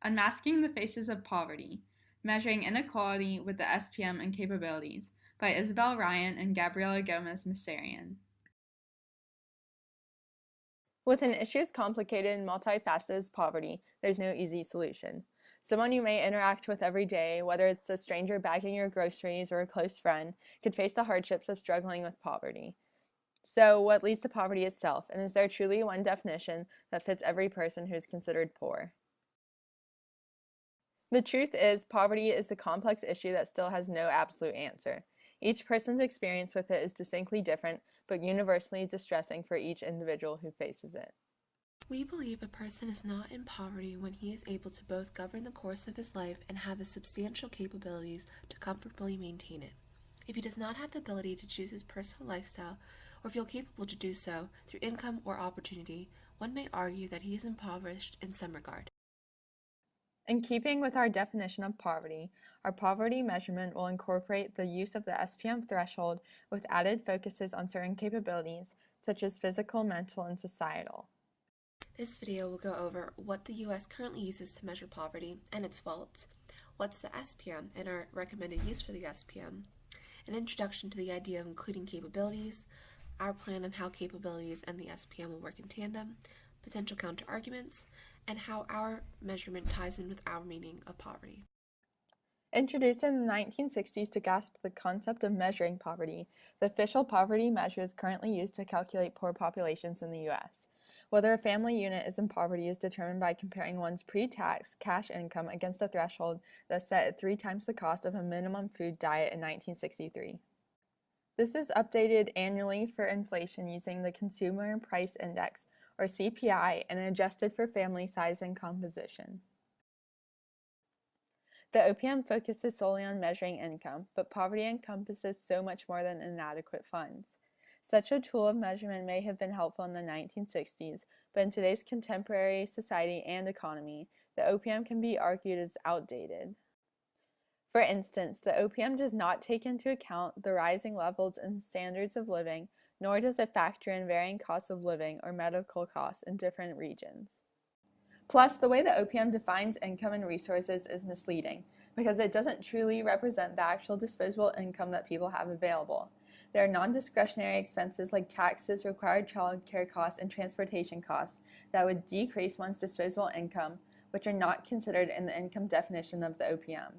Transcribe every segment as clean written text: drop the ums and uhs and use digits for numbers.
Unmasking the Faces of Poverty, Measuring Inequality with the SPM and Capabilities by Isabel Ryan and Gabriela Gomez-Misserian. With an issue as complicated and multifaceted as poverty, there's no easy solution. Someone you may interact with every day, whether it's a stranger bagging your groceries or a close friend, could face the hardships of struggling with poverty. So, what leads to poverty itself, and is there truly one definition that fits every person who is considered poor? The truth is, poverty is a complex issue that still has no absolute answer. Each person's experience with it is distinctly different, but universally distressing for each individual who faces it. We believe a person is not in poverty when he is able to both govern the course of his life and have the substantial capabilities to comfortably maintain it. If he does not have the ability to choose his personal lifestyle, or feel capable to do so through income or opportunity, one may argue that he is impoverished in some regard. In keeping with our definition of poverty, our poverty measurement will incorporate the use of the SPM threshold with added focuses on certain capabilities, such as physical, mental, and societal. This video will go over what the U.S. currently uses to measure poverty and its faults, what's the SPM and our recommended use for the SPM, an introduction to the idea of including capabilities, our plan on how capabilities and the SPM will work in tandem, potential counter-arguments, and how our measurement ties in with our meaning of poverty. Introduced in the 1960s to grasp the concept of measuring poverty, the official poverty measure is currently used to calculate poor populations in the U.S. Whether a family unit is in poverty is determined by comparing one's pre-tax cash income against a threshold that's set at 3 times the cost of a minimum food diet in 1963. This is updated annually for inflation using the Consumer Price Index, or CPI, and adjusted for family size and composition. The OPM focuses solely on measuring income, but poverty encompasses so much more than inadequate funds. Such a tool of measurement may have been helpful in the 1960s, but in today's contemporary society and economy, the OPM can be argued as outdated. For instance, the OPM does not take into account the rising levels and standards of living, nor does it factor in varying costs of living or medical costs in different regions. Plus, the way the OPM defines income and resources is misleading, because it doesn't truly represent the actual disposable income that people have available. There are non-discretionary expenses like taxes, required child care costs, and transportation costs that would decrease one's disposable income, which are not considered in the income definition of the OPM.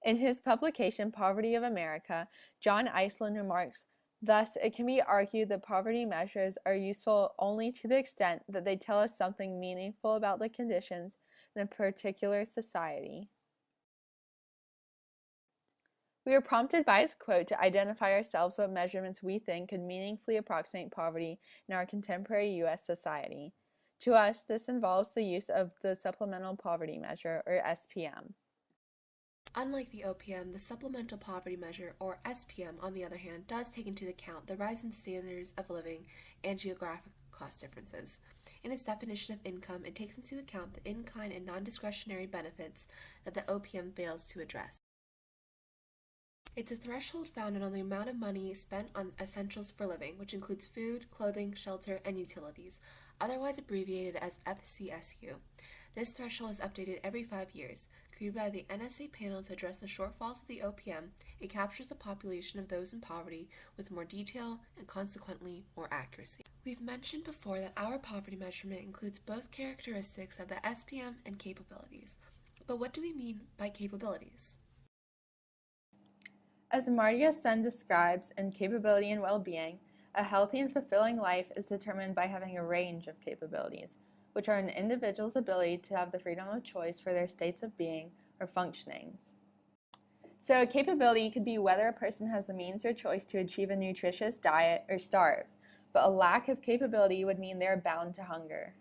In his publication, Poverty of America, John Iceland remarks, "Thus, it can be argued that poverty measures are useful only to the extent that they tell us something meaningful about the conditions in a particular society." We were prompted by his quote to identify ourselves what measurements we think could meaningfully approximate poverty in our contemporary U.S. society. To us, this involves the use of the Supplemental Poverty Measure, or SPM. Unlike the OPM, the Supplemental Poverty Measure, or SPM, on the other hand, does take into account the rise in standards of living and geographic cost differences. In its definition of income, it takes into account the in-kind and non-discretionary benefits that the OPM fails to address. It's a threshold founded on the amount of money spent on essentials for living, which includes food, clothing, shelter, and utilities, otherwise abbreviated as FCSU. This threshold is updated every 5 years. Created by the NSA panel to address the shortfalls of the OPM, it captures the population of those in poverty with more detail and consequently more accuracy. We've mentioned before that our poverty measurement includes both characteristics of the SPM and capabilities. But what do we mean by capabilities? As Amartya Sen describes in Capability and Well-Being, a healthy and fulfilling life is determined by having a range of capabilities, which are an individual's ability to have the freedom of choice for their states of being or functionings. So a capability could be whether a person has the means or choice to achieve a nutritious diet or starve, but a lack of capability would mean they are bound to hunger.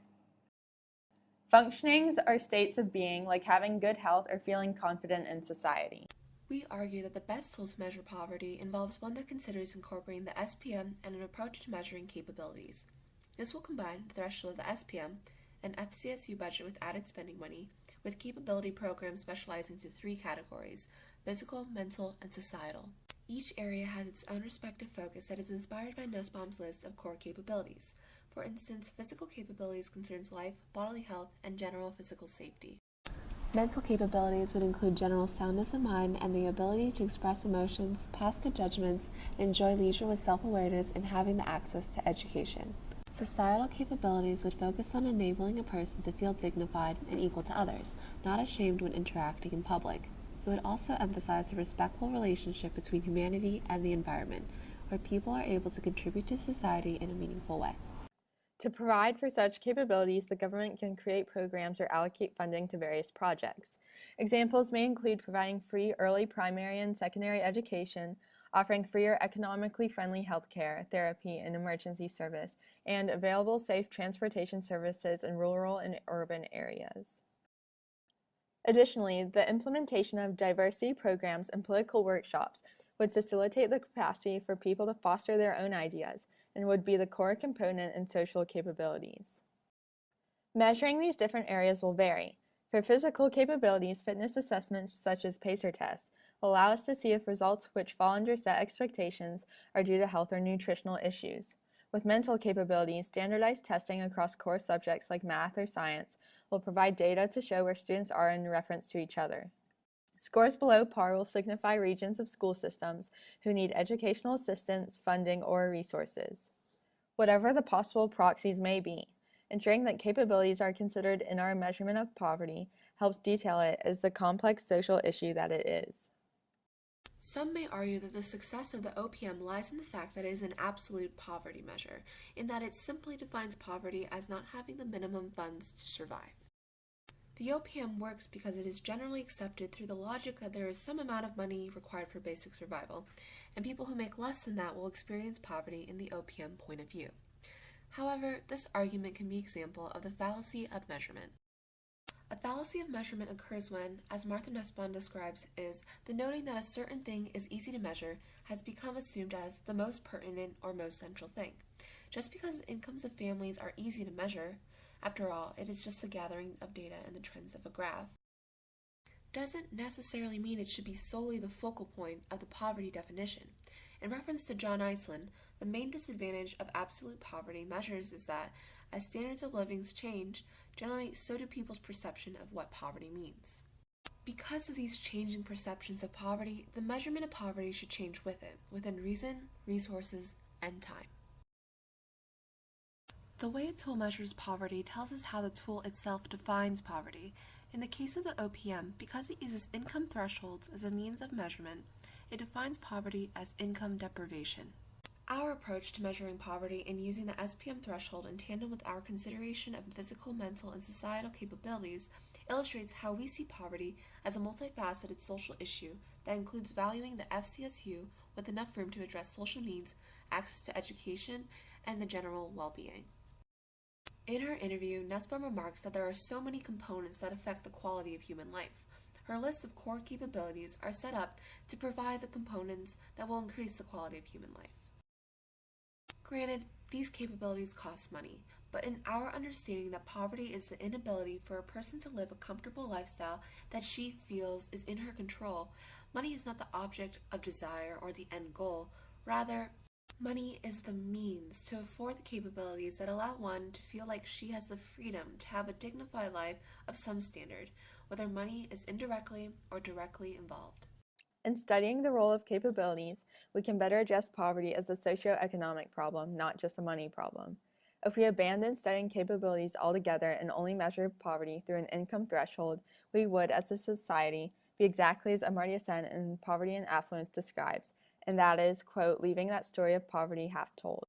Functionings are states of being like having good health or feeling confident in society. We argue that the best tool to measure poverty involves one that considers incorporating the SPM and an approach to measuring capabilities. This will combine the threshold of the SPM, an FCSU budget with added spending money, with capability programs specializing into 3 categories: physical, mental, and societal. Each area has its own respective focus that is inspired by Nussbaum's list of core capabilities. For instance, physical capabilities concerns life, bodily health, and general physical safety. Mental capabilities would include general soundness of mind and the ability to express emotions, pass good judgments, and enjoy leisure with self-awareness and having the access to education. Societal capabilities would focus on enabling a person to feel dignified and equal to others, not ashamed when interacting in public. It would also emphasize a respectful relationship between humanity and the environment, where people are able to contribute to society in a meaningful way. To provide for such capabilities, the government can create programs or allocate funding to various projects. Examples may include providing free early primary and secondary education, offering free or economically friendly healthcare, therapy, and emergency service, and available safe transportation services in rural and urban areas. Additionally, the implementation of diversity programs and political workshops would facilitate the capacity for people to foster their own ideas and would be the core component in social capabilities. Measuring these different areas will vary. For physical capabilities, fitness assessments such as PACER tests will allow us to see if results which fall under set expectations are due to health or nutritional issues. With mental capabilities, standardized testing across core subjects like math or science will provide data to show where students are in reference to each other. Scores below par will signify regions of school systems who need educational assistance, funding, or resources. Whatever the possible proxies may be, ensuring that capabilities are considered in our measurement of poverty helps detail it as the complex social issue that it is. Some may argue that the success of the OPM lies in the fact that it is an absolute poverty measure, in that it simply defines poverty as not having the minimum funds to survive. The OPM works because it is generally accepted through the logic that there is some amount of money required for basic survival, and people who make less than that will experience poverty in the OPM point of view. However, this argument can be an example of the fallacy of measurement. A fallacy of measurement occurs when, as Martha Nussbaum describes, is the noting that a certain thing is easy to measure has become assumed as the most pertinent or most central thing. Just because the incomes of families are easy to measure, after all, it is just the gathering of data and the trends of a graph, doesn't necessarily mean it should be solely the focal point of the poverty definition. In reference to John Iceland, the main disadvantage of absolute poverty measures is that, as standards of living change, generally so do people's perception of what poverty means. Because of these changing perceptions of poverty, the measurement of poverty should change with it, within reason, resources, and time. The way a tool measures poverty tells us how the tool itself defines poverty. In the case of the OPM, because it uses income thresholds as a means of measurement, it defines poverty as income deprivation. Our approach to measuring poverty and using the SPM threshold in tandem with our consideration of physical, mental, and societal capabilities illustrates how we see poverty as a multifaceted social issue that includes valuing the FCSU with enough room to address social needs, access to education, and the general well-being. In her interview, Nussbaum remarks that there are so many components that affect the quality of human life. Her list of core capabilities are set up to provide the components that will increase the quality of human life. Granted, these capabilities cost money, but in our understanding that poverty is the inability for a person to live a comfortable lifestyle that she feels is in her control, money is not the object of desire or the end goal. Rather, money is the means to afford the capabilities that allow one to feel like she has the freedom to have a dignified life of some standard, whether money is indirectly or directly involved. In studying the role of capabilities, we can better address poverty as a socioeconomic problem, not just a money problem. If we abandon studying capabilities altogether and only measure poverty through an income threshold, we would, as a society, be exactly as Amartya Sen in Poverty and Affluence describes, and that is, quote, leaving that story of poverty half told.